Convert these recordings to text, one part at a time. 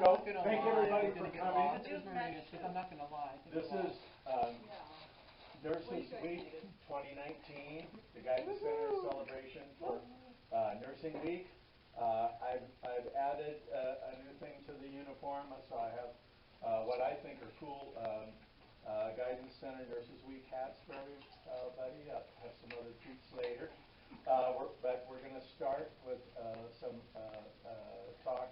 So, thank everybody for coming. I'm not going to lie. This is Nurses Week 2019, the Guidance Center celebration for Nursing Week. I've added a new thing to the uniform, so I have what I think are cool Guidance Center Nurses Week hats for everybody. I'll have some other treats later. But we're going to start with some talk.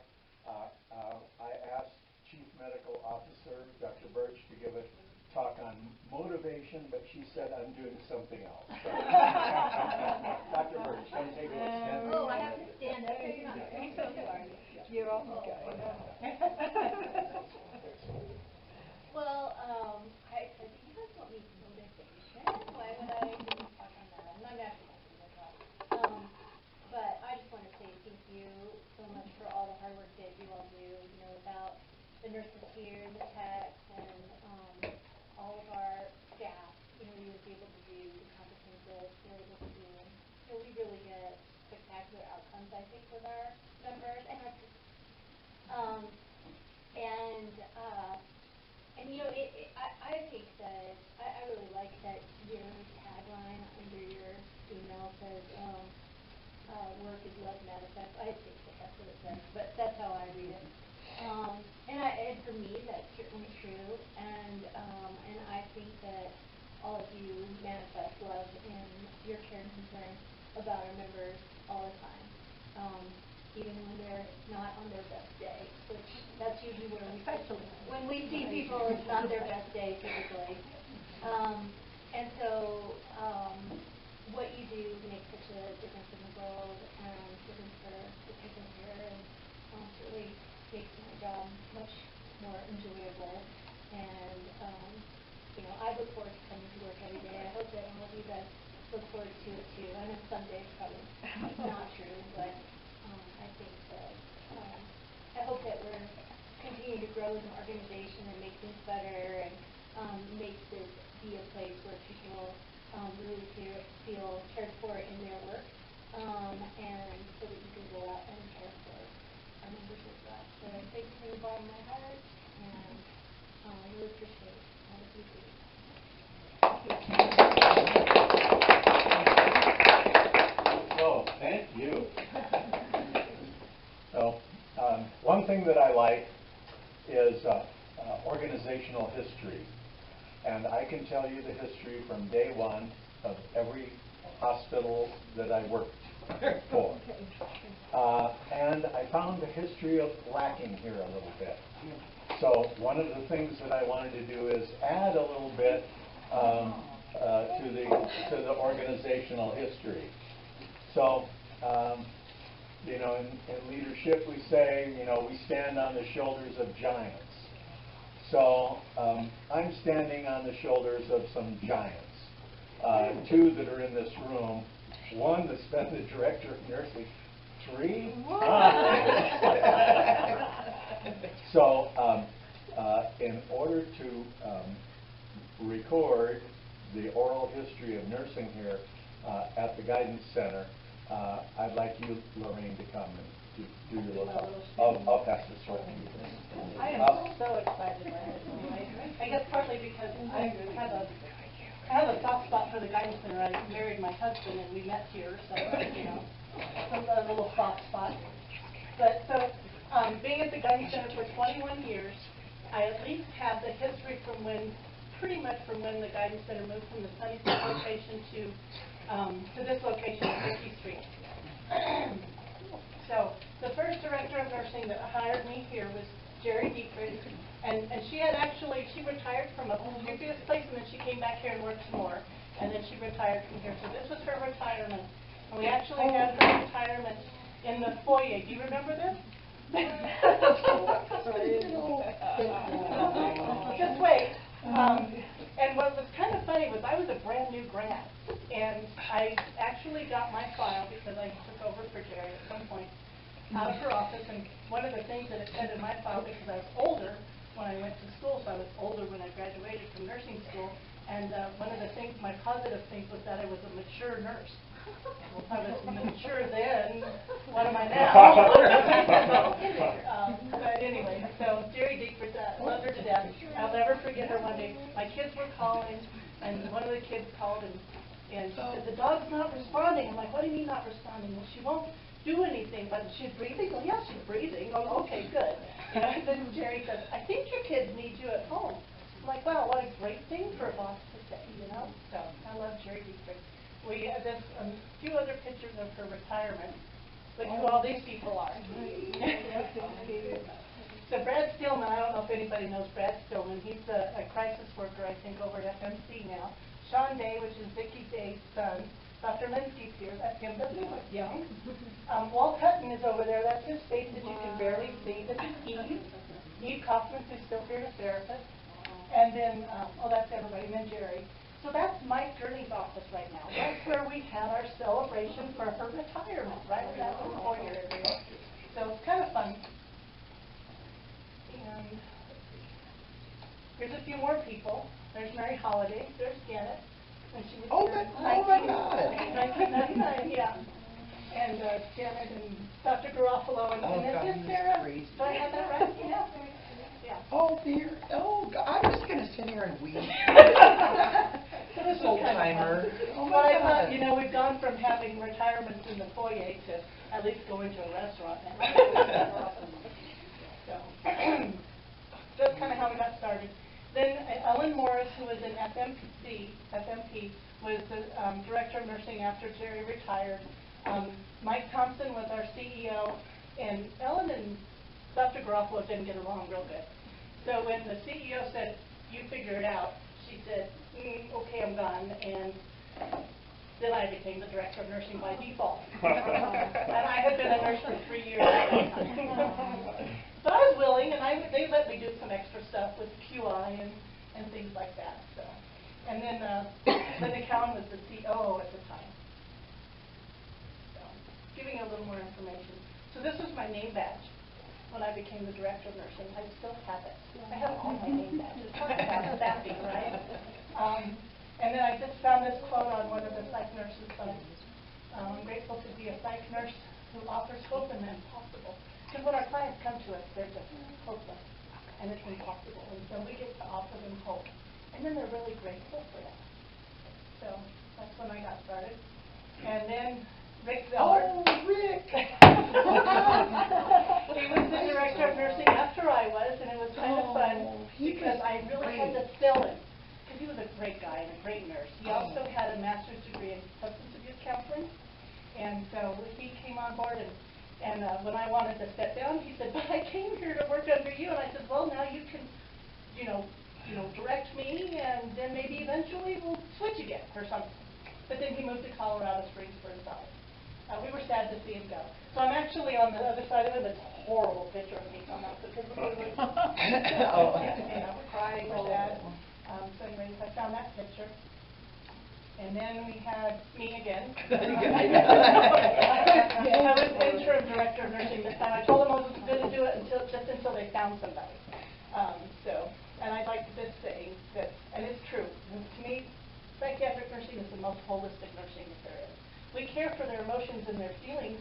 I asked Chief Medical Officer Dr. Birch to give a talk on motivation, but she said I'm doing something else. So, Dr. Birch, come take a stand. Oh, I have to stand up. I'm so sorry. You're off the guy. Well, I think you guys want me motivation. Why would I talk on that? I'm not actually going to do that. But I just want to say thank you so much for all the hard work that you all do. You know, without the nurses here, the techs, and all of our staff, you know, we would be able to do the accomplishments that we're able to do. And, you know, we really get spectacular outcomes, I think, with our members and our and you know, I think that I really like that your tagline under your email says work is love manifest. I think that that's what it says, but that's how I read it. And for me, that's certainly true. And I think that all of you manifest love in your care and concern about our members all the time. Even when they're not on their best day, which that's usually when we see people, it's not their best day typically. And so what you do makes such a difference in the world and difference for the people here, and really makes my job much more enjoyable. And you know, I look forward to coming to work every day. I hope that all of you guys look forward to it too. I know some days probably not true, but I think that I hope that we're continuing to grow as an organization and make things better and make this be a place where people really feel cared for in their work, and so that you can go out and care for our members as well. So thank you from the bottom of my heart, and I really appreciate all that you do. Oh, thank you. So, one thing that I like is organizational history. And I can tell you the history from day one of every hospital that I worked for. And I found the history of lacking here a little bit. So one of the things that I wanted to do is add a little bit to the organizational history. So, you know, in leadership we say, you know, we stand on the shoulders of giants. So I'm standing on the shoulders of some giants. Two that are in this room. One that's been the director of nursing. Three? So in order to record the oral history of nursing here at the Guidance Center, I'd like you, Lorraine, to come and do your little. I'll pass this one to you. I am so excited by this. I guess partly because I have a soft spot for the Guidance Center. I married my husband and we met here, so you know, a little soft spot. But so being at the Guidance Center for 21 years, I at least have the history from pretty much from when the Guidance Center moved from the Sunnyside location to this location at 50th Street. So the first director of nursing that hired me here was Jerry Dietrich, and she retired from a previous place, and then she came back here and worked some more, and then she retired from here. So this was her retirement. And we actually had her retirement in the foyer. Do you remember this? Just wait. And what was kind of funny was I was a brand new grad, and I actually got my file because I took over for Jerry at some point out of her office, and one of the things that it said in my file, because I was older when I went to school, so I was older when I graduated from nursing school, And one of the things, my positive things was that I was a mature nurse. Well, if I was mature then, what am I now? But anyway, so Jerry Diekford, loved her to death. I'll never forget her one day. My kids were calling, and one of the kids called, and she said, the dog's not responding. I'm like, what do you mean not responding? Well, she won't do anything, but she's breathing. Oh, yeah, she's breathing. Oh, okay, good. And then Jerry says, I think your kids need you at home. I'm like, wow, what a great thing for a boss to say, you know? So I love Jerry Diekford. There's a few other pictures of her retirement. Look who all these people are. So Brad Stillman, I don't know if anybody knows Brad Stillman. He's a crisis worker, I think, over at FMC now. Sean Day, which is Vicki Day's son. Dr. Lindsay's here. That's him. Doesn't he look young? Walt Hutton is over there. That's his face that you can barely see. This is Eve. Eve Kaufman, who's still here, a therapist. And then, that's everybody. And then Jerry. So that's Mike Gurney's office right now. That's where we had our celebration for her retirement, right in that little foyer area. So it's kind of fun. And here's a few more people. There's Mary Holiday. There's Janet. And she was my God. 1999, yeah. And Janet and Dr. Garofalo. And then just Sarah. Do I have that right? Yeah. Yeah. Oh, dear. Oh, God. I was going to sit here and weep. This old timer. Oh, but my I thought, God. we've gone from having retirements in the foyer to at least going to a restaurant now. So, that's kind of how we got started. Then Ellen Morris, who was in FMP, was the director of nursing after Jerry retired. Mike Thompson was our CEO, and Ellen and Dr. Garofalo didn't get along real good. So when the CEO said, you figure it out, she said, okay, I'm gone, and then I became the director of nursing by default. And I had been a nurse for 3 years at that time. But I was willing, and they let me do some extra stuff with QI and things like that. So, and then Linda Cowan was the COO at the time. So, giving you a little more information. So this was my name badge when I became the director of nursing. I still have it. I have all my name badges. Talk about staffing, right? And then I just found this quote on one of the psych nurses' sites. I'm grateful to be a psych nurse who offers hope in the impossible. Because when our clients come to us, they're just hopeless, and it's impossible. And so we get to offer them hope. And then they're really grateful for that. So that's when I got started. And then Rick Zeller. Oh, Rick! He was the director of nursing after I was, and it was kind of fun because I really had to fill him. Because he was a great guy and a great nurse. He also had a master's degree in substance abuse counseling. And so he came on board, and when I wanted to step down, he said, but I came here to work under you. And I said, well, now you can, direct me, and then maybe eventually we'll switch again or something. But then he moved to Colorado Springs for himself. We were sad to see him go. So I'm actually on the other side of him. It's a horrible picture of me on that because we're crying, we're sad. So anyways, I found that picture. And then we had me again. I was interim director of nursing this time. I told them I was going to do it until they found somebody. And I'd like to say that, and it's true, to me, psychiatric nursing is the most holistic nursing that there is. We care for their emotions and their feelings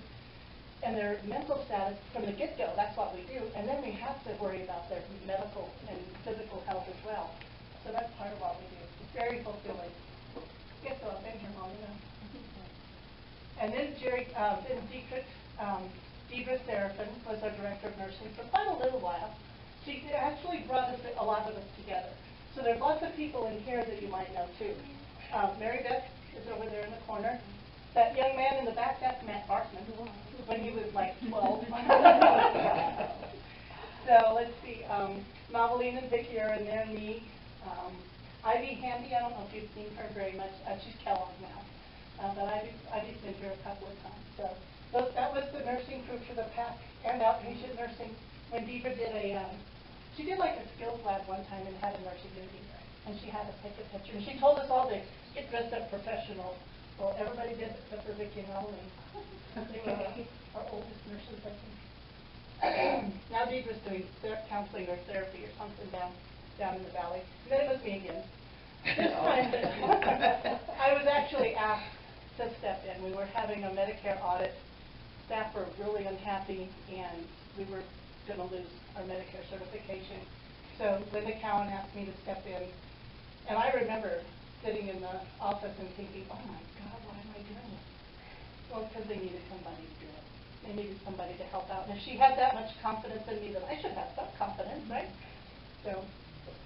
and their mental status from the get-go. That's what we do. And then we have to worry about their medical and physical health as well. So that's part of what we do. It's very fulfilling. Yes, so I've been here long enough. And then Deidre Seraphin was our director of nursing for quite a little while. She actually brought a lot of us together. So there's lots of people in here that you might know too. Mary Beth is over there in the corner. That young man in the back, that's Matt Bartman, when he was like 12. So let's see, Noveline and Vicki are in there, me. Ivy Handy, I don't know if you've seen her very much. She's Kellogg now. But Ivy's been here a couple of times. So that was the nursing crew for the PAC and outpatient nursing. When Deidre did she did like a skills lab one time and had a nursing meeting. And she had us take a picture. And she told us all to get dressed up professional. Well, everybody did except for Vicki and Noveline. They were our oldest nurses, I think. Now Deidre's doing counseling or therapy or something down in the valley. And then it was me again. This time, I was actually asked to step in. We were having a Medicare audit. Staff were really unhappy, and we were going to lose our Medicare certification. So Linda Cowan asked me to step in. And I remember sitting in the office and thinking, oh my God, why am I doing this? Well, because they needed somebody to do it. They needed somebody to help out. And if she had that much confidence in me, then I should have some confidence, right? So,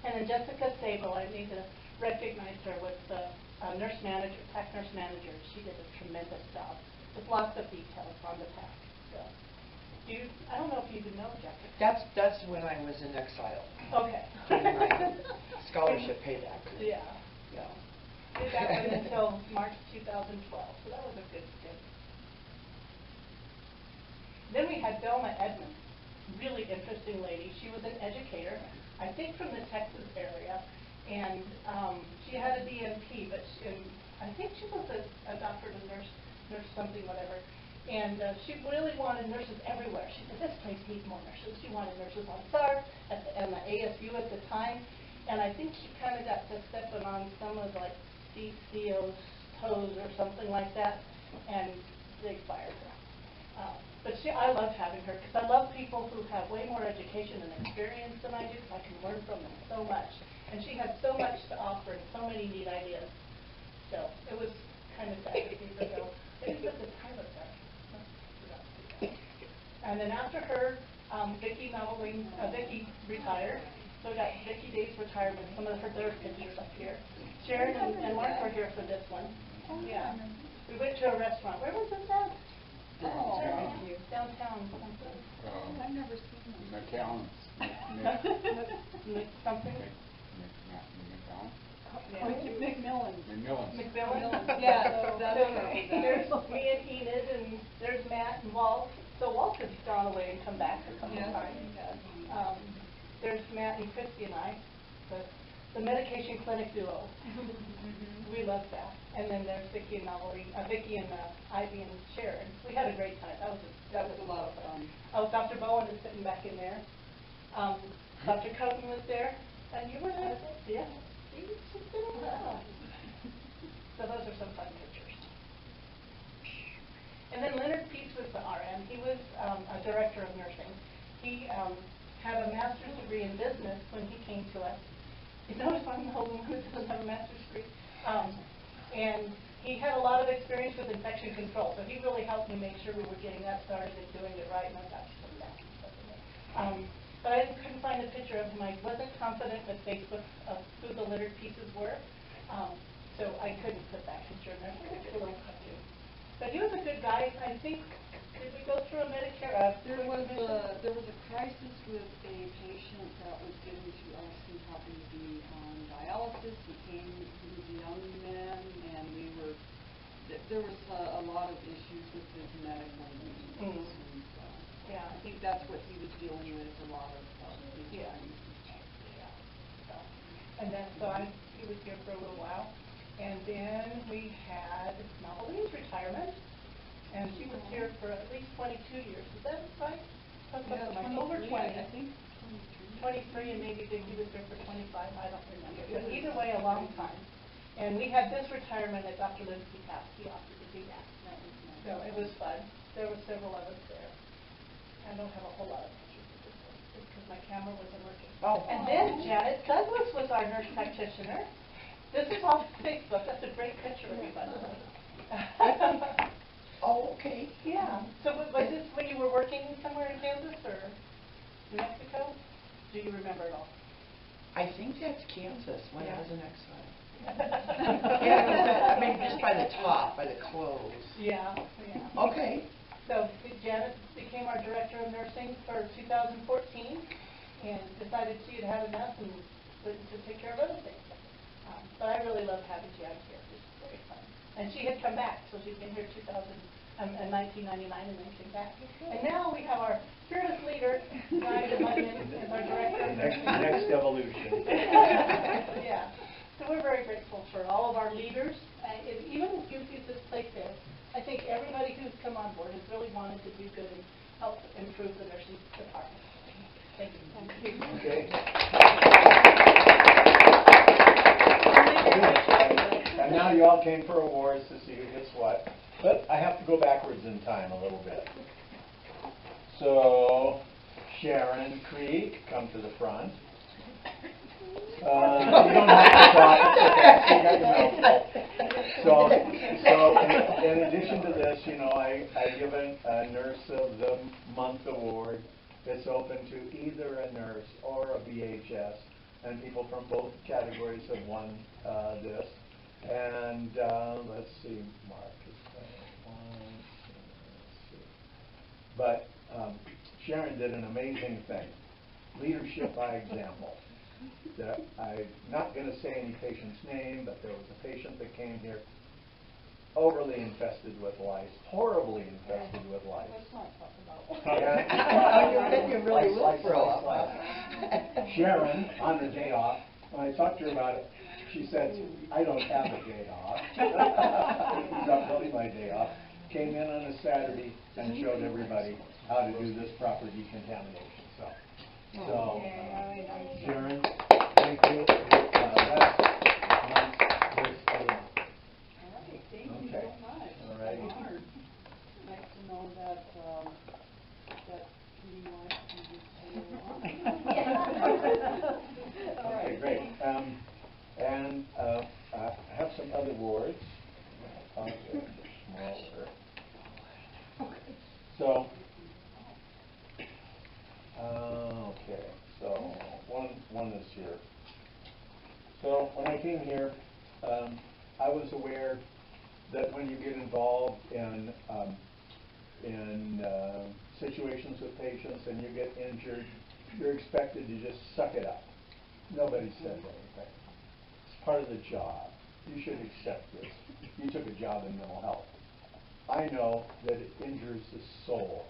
and then Jessica Sable, I need to recognize her, was the nurse manager, PAC nurse manager. She did a tremendous job with lots of details on the PAC. So, I don't know if you even know Jessica. That's when I was in exile. Okay. Getting my scholarship payback. Yeah. So, did that one until March 2012. So that was a good stint. Then we had Velma Edmonds, really interesting lady. She was an educator, I think from the Texas area, and she had a DNP, but I think she was a doctor, a nurse something, whatever. And she really wanted nurses everywhere. She said, this place needs more nurses. She wanted nurses on SART and the ASU at the time. And I think she kind of got to stepping on some of like Steve Steele's toes or something like that, and they fired her. But I love having her because I love people who have way more education and experience than I do, because I can learn from them so much. And she had so much to offer and so many neat ideas. So it was kind of sad to see her go. Maybe at the time of that. And then after her, Vicki retired. So we got Vicki Day's retirement. Some of their pictures up here. Sharon and Mark were here for this one. Yeah. We went to a restaurant. Where was this at? Oh, thank you. Downtown. I've never seen them. McAllen. Something? McMillan. McMillan? Yeah, that's okay. There's me and Enid, and there's Matt and Walt. So Walt has gone away and come back a couple of times. There's Matt and Christy and I, the medication clinic duo. We love that. And then there's Vicki and Vicki and Ivy and Sharon. We had a great time. That was a lot of fun. Dr. Bowen is sitting back in there. Dr. Coaten was there, and you were there. Yeah. She's been around. So those are some fun pictures. And then Leonard Peets was the RN. He was a director of nursing. He had a master's degree in business when he came to us. You notice I'm the only one who doesn't have a master's degree. And he had a lot of experience with infection control, so he really helped me make sure we were getting that started and doing it right, and I got to come back and stuff in there. But I couldn't find a picture of him. I wasn't confident with Facebook of who the Leonard pieces were, so I couldn't put that picture in there. I did a little cartoon. But he was a good guy. I think, did we go through a Medicare? There was a crisis with a patient that was given to us who happened to be on dialysis. He was a young man, and there was a lot of issues with his medical needs. Yeah, I think that's what he was dealing with, a lot of his And then, he was here for a little while. And then we had Melville's retirement, and she was here for at least 22 years. Is that right? Over 20. I think 23, and maybe Vicki was there for 25. I don't remember. But either way, a long time. And we had this retirement at Dr. Lindsay Papp. He offered to do that. So it was fun. There were several of us there. I don't have a whole lot of pictures of this one because my camera wasn't working. Oh. And then Janet Douglas was our nurse practitioner. This is off Facebook. That's a great picture of me, by the way. Oh, okay. Yeah. So was this when you were working somewhere in Kansas or New Mexico? Do you remember it all? I think that's Kansas when I was in exile. Yeah, I mean, just by the top, by the clothes. Yeah. Okay. So Janet became our director of nursing for 2014 and decided she had had enough and went to take care of other things. But I really loved having Janet here. It was very fun. And she had come back, so she'd been here in 1999 and then came back. And now we have our fearless leader, Guy DeMunyon, as our director of nursing. Next evolution. Yeah. So we're very grateful for all of our leaders. Even as goofy as this place is, I think everybody who's come on board has really wanted to do good and help improve the nursing department. Thank you. Okay. now you all came for awards to see who gets what. But I have to go backwards in time a little bit. So, Sharon Creek, come to the front. You don't have to talk. You got your mouth full. So in addition to this, you know, I give a Nurse of the Month award. It's open to either a nurse or a BHS, and people from both categories have won this. And let's see, Mark is one. Let's see. But Sharon did an amazing thing. Leadership by example. I'm not going to say any patient's name, but there was a patient that came here overly infested with lice, horribly infested with lice. Let's not talk about You really will throw up. Sharon, on her day off, when I talked to her about it, she said, I don't have a day off. It's not really my day off. Came in on a Saturday and showed everybody how to do this proper decontamination. So, Sharon, thank you. Last month, this other. Thank you so much. All right. Nice to know that that meeting life can just go on. Okay, great. And I have some other awards. Okay, smaller. So, okay, so one is here. So when I came here, I was aware that when you get involved in situations with patients and you get injured, you're expected to just suck it up. Nobody says anything. It's part of the job. You should accept this. You took a job in mental health. I know that it injures the soul.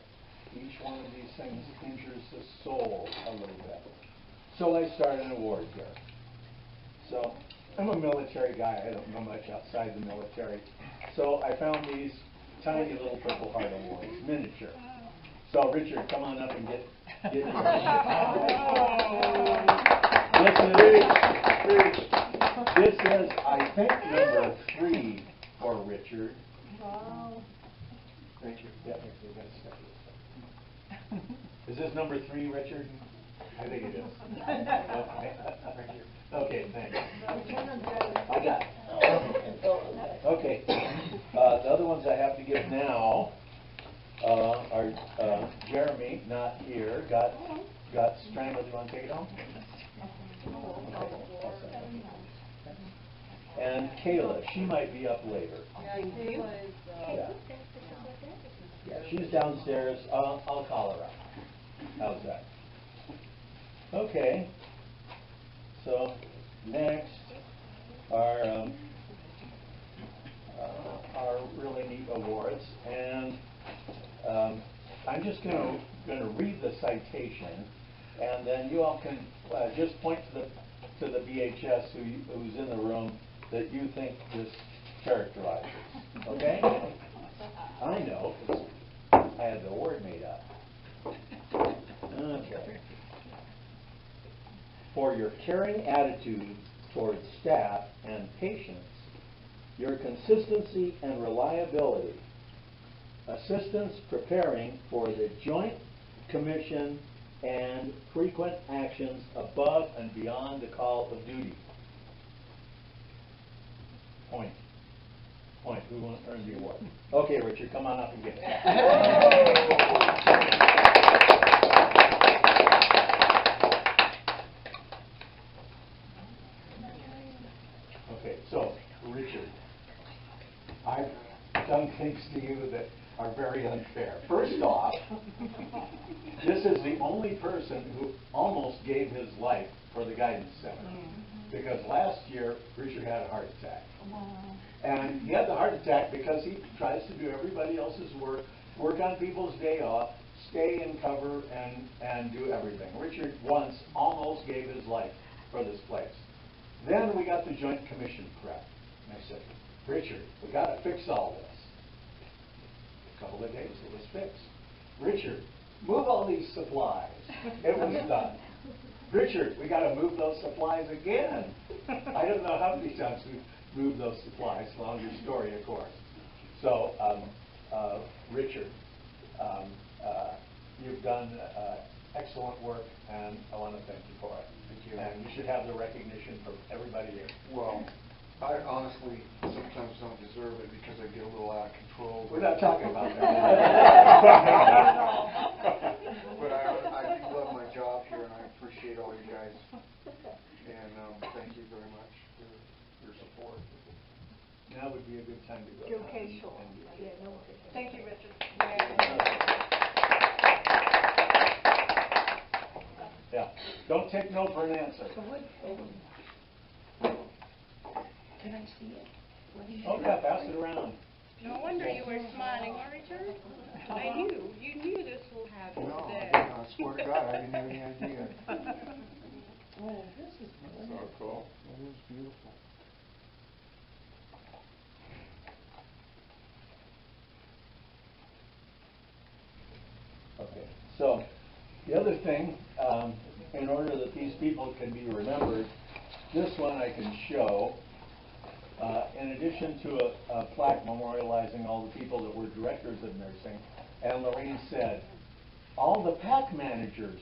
Each one of these things injures the soul a little bit. So I started an award here. So I'm a military guy. I don't know much outside the military. So I found these tiny little Purple Heart awards, miniature. So Richard, come on up and get yours. This is, I think, number 3 for Richard. Wow. Richard, yeah, you got to step this. Is this number 3, Richard? I think it is. Okay, thanks. I got it. Okay. The other ones I have to give now are Jeremy, not here, got strangled. You want to take it home? Okay. And Kayla, she might be up later. Yeah, Kayla is, Yeah, she's downstairs. I'll call her up. How's that? Okay. So next are really neat awards, and I'm just going to read the citation, and then you all can just point to the BHS who's in the room that you think this characterizes. Okay? I know, 'cause I had the award made up. Okay. For your caring attitude towards staff and patients, your consistency and reliability, assistance preparing for the Joint Commission, and frequent actions above and beyond the call of duty. Point. Who earned the award? Okay, Richard, come on up and get it. Okay, so, Richard, I've done things to you that are very unfair. First off, this is the only person who almost gave his life for the Guidance Center. Because last year, Richard had a heart attack. And he had the heart attack because he tries to do everybody else's work on people's day off, stay in cover, and do everything. Richard once almost gave his life for this place. Then we got the Joint Commission prep. And I said, Richard, we got to fix all this. A couple of days, it was fixed. Richard, move all these supplies. It was done. Richard, we got to move those supplies again. I don't know how many times we've move those supplies. Longer story, of course. So, Richard, you've done excellent work, and I want to thank you for it. Thank you. And you should have the recognition from everybody here. Well, I honestly sometimes don't deserve it because I get a little out of control. We're not talking about that. But I do love my job here, and I appreciate all you guys. And thank you very much for your support. Now would be a good time to go. Okay, sure. Yeah, no worries. Thank you, Richard. Yeah, don't take no for an answer. Can I see it? Oh, yeah, pass it around. No wonder you were smiling, Richard. I knew. You knew this will happen No, today. I swear to God, I didn't have any idea. Oh, this is So cool. It is beautiful. Okay, so the other thing, in order that these people can be remembered, this one I can show. In addition to a plaque memorializing all the people that were directors of nursing, and Lorraine said, all the PAC managers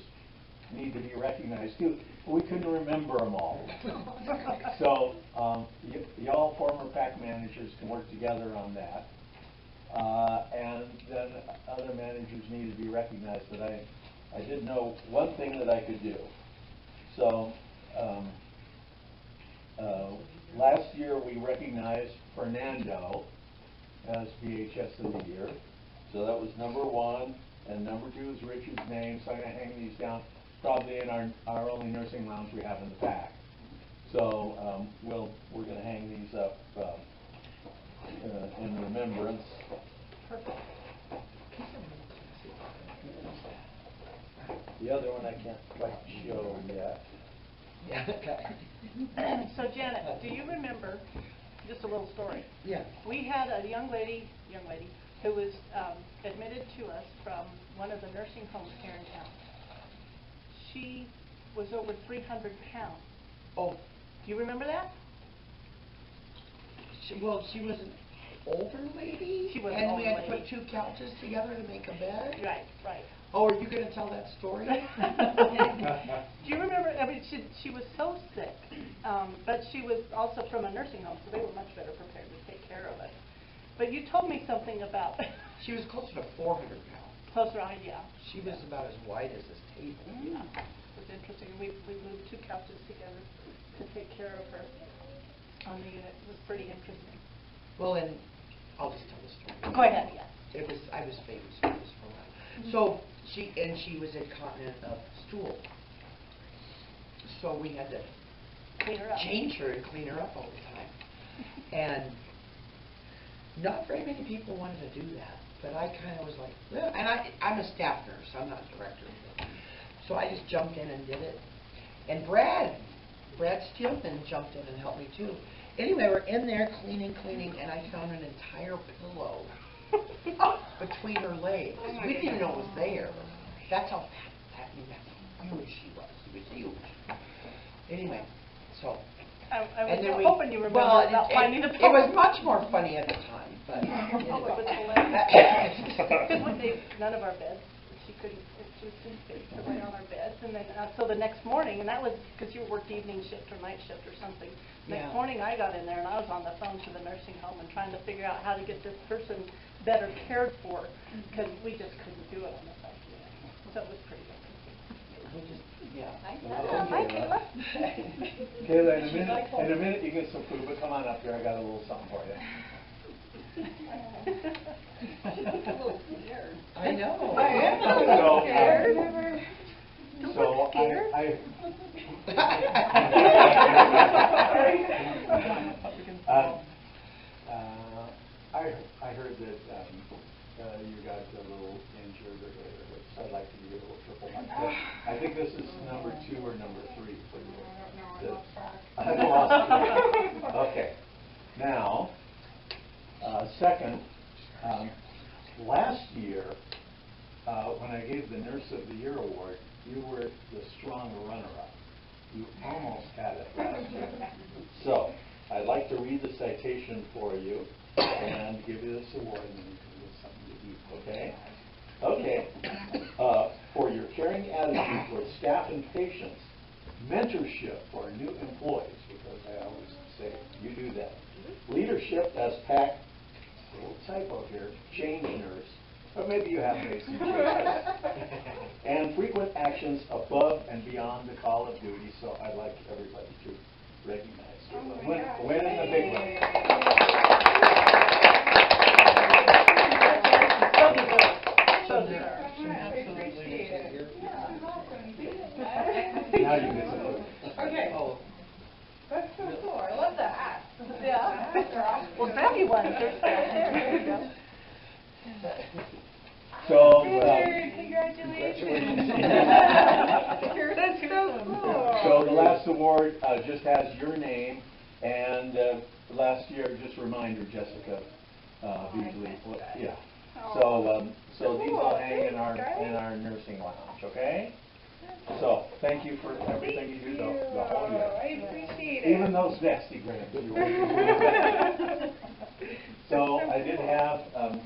need to be recognized too. We couldn't remember them all. So y'all former PAC managers can work together on that. And then other managers need to be recognized, but I did know one thing that I could do. So last year we recognized Fernando as BHS of the Year. So that was number 1, and number 2 is Richard's name. So I'm going to hang these down probably in our only nursing lounge we have in the PAC. So we're going to hang these up in remembrance. The other one I can't quite show yet. Yeah, okay. So Janet, do you remember, just a little story? Yeah. We had a young lady who was admitted to us from one of the nursing homes here in town. She was over 300 pounds. Oh, Do you remember that? she was an older lady? She was an and older we had to lady. put 2 couches together to make a bed? Right, right. Oh, are you going to tell that story? Do you remember, I mean, she was so sick, but she was also from a nursing home, so they were much better prepared to take care of us. But you told me something about... She was closer to 400 pounds. Closer on, yeah. She was about as wide as this table. Yeah, it was interesting. We moved 2 couches together to take care of her on the unit. It was pretty interesting. Well, and I'll just tell the story. Go ahead, yeah. I was famous for this for a while. So she was incontinent of stool. So we had to Clean her up. change her and clean her up all the time. And not very many people wanted to do that. But I kind of was like, "Ugh." And I'm a staff nurse. I'm not a director. So I just jumped in and did it. And Brad Steelman jumped in and helped me too. Anyway, we're in there cleaning, and I found an entire pillow between her legs. We didn't even know it was there. That's how huge she was. She was huge. Anyway, so. I and was then hoping you remember about finding the it was much more funny at the time, but Oh, it was anyway. Because none of our beds, she was too big to lay on our beds. And then, so the next morning, and that was because you worked evening shift or night shift or something. Next Yeah. morning I got in there and I was on the phone to the nursing home and trying to figure out how to get this person better cared for because we just couldn't do it on the site unit. So it was pretty interesting. Yeah. Hi, Kayla. Kayla, in a minute you get some food, but come on up here. I got a little something for you. I know. I am a little scared. So I heard that you guys are a little injured or which I'd like to give you a little triple mark. I think this is number 2 or number 3 for you. I lost track. Okay. Now, second, last year, when I gave the Nurse of the Year award, you were the strong runner-up. You almost had it last year. So, I'd like to read the citation for you and give you this award, and then you can get something to eat, okay? Okay. For your caring attitude towards staff and patients, mentorship for new employees, because I always say you do that. Leadership as PAC, little typo here, change nurse, but maybe you have made some changes. And frequent actions above and beyond the call of duty, so I'd like everybody to recognize you. Winning a big one. Now you get some food. Okay. Oh. That's so cool. I love that. Yeah. Well, Betty won. There you go. So, Congratulations. That's so cool. so the last award just has your name, and last year, just a reminder, Jessica Beasley. Yeah. So these will hang in our nursing lounge, okay? So thank you for everything you do the whole year. I appreciate it. Even those nasty grants you were. So I did have, if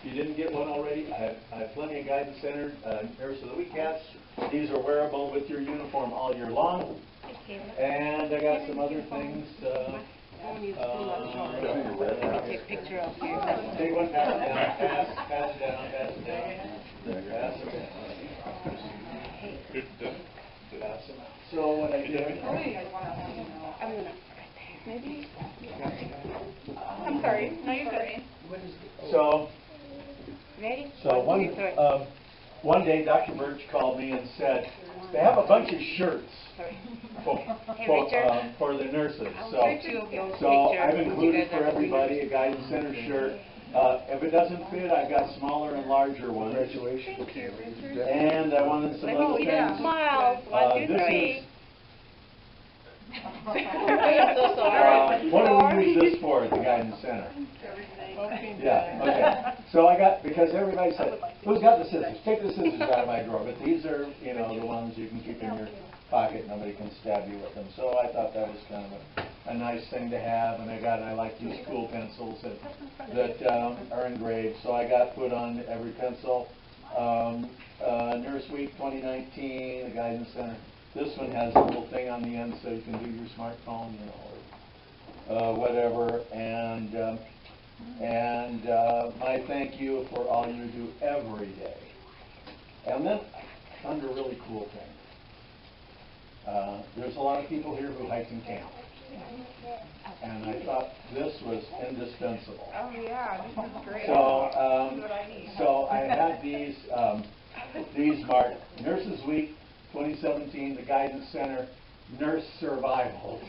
you didn't get one already, I have plenty of guidance center Nurse of the Week hats. These are wearable with your uniform all year long. And I got some other things. Take a picture of you. Take one, pass it down, pass it down, pass it down. Pass it down. Pass it down. So what I did. I'm gonna, maybe. I'm sorry. No, you're good. So. Ready? So one day Dr. Birch called me and said, they have a bunch of shirts for the nurses. So I've included for everybody a guidance center shirt. If it doesn't fit, I've got smaller and larger ones. Congratulations. Thank you, Richard. And I wanted some other things. Smile. 1, 2, 3. I'm so sorry. What do we use this for at the guidance center? Yeah, okay. So I got, because everybody said, who's got the scissors? Take the scissors out of my drawer. But these are, you know, the ones you can keep in your pocket. Nobody can stab you with them. So I thought that was kind of a nice thing to have. And I like these school pencils that are engraved. So I got put on every pencil. Nurse Week 2019, the Guidance Center. This one has a little thing on the end so you can do your smartphone, you know, or whatever. And my thank you for all you do every day. And then I found a really cool thing. There's a lot of people here who hike and camp. And I thought this was indispensable. Oh yeah, this is great. So I had these marked Nurses Week 2017, the Guidance Center, Nurse Survival.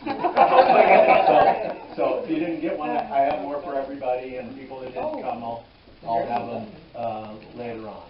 So if you didn't get one, I have more for everybody, and people that didn't come, I'll have them later on.